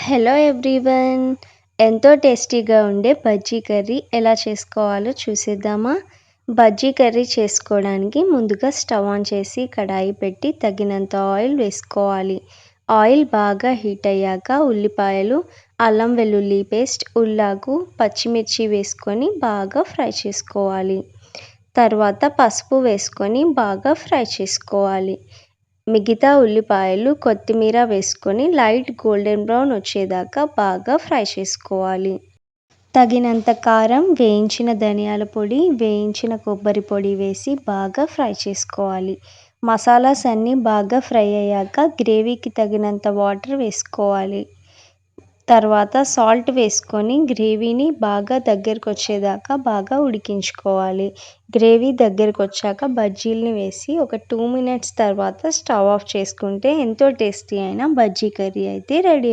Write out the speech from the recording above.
Hello everyone, ఎంతో టేస్టీగా ఉండే బజ్జీ కర్రీ ఎలా చేసుకోవాలో చూసేద్దామా. బజ్జీ కర్రీ చేసుకోవడానికి ముందుగా స్టవ్ ఆన్ చేసి కడాయి పెట్టి తగినంత ఆయిల్ వేసుకోవాలి. ఆయిల్ బాగా హీట్ అయ్యాక ఉల్లిపాయలు, అల్లం వెల్లుల్లి పేస్ట్, ఉల్లాకు, పచ్చిమిర్చి వేసుకొని బాగా ఫ్రై చేసుకోవాలి. తర్వాత పసుపు వేసుకొని బాగా ఫ్రై చేసుకోవాలి. మిగతా ఉల్లిపాయలు, కొత్తిమీర వేసుకొని లైట్ గోల్డెన్ బ్రౌన్ వచ్చేదాకా బాగా ఫ్రై చేసుకోవాలి. తగినంత కారం, వేయించిన ధనియాల పొడి, వేయించిన కొబ్బరి పొడి వేసి బాగా ఫ్రై చేసుకోవాలి. మసాలాస్ అన్నీ బాగా ఫ్రై అయ్యాక గ్రేవీకి తగినంత వాటర్ వేసుకోవాలి. తర్వాత సాల్ట్ వేసుకొని గ్రేవీని బాగా దగ్గరకు వచ్చేదాకా బాగా ఉడికించుకోవాలి. గ్రేవీ దగ్గరకు వచ్చాక బజ్జీలని వేసి ఒక 2 minutes తర్వాత స్టవ్ ఆఫ్ చేసుకుంటే ఎంతో టేస్టీ అయిన బజ్జీ కర్రీ అయితే రెడీ.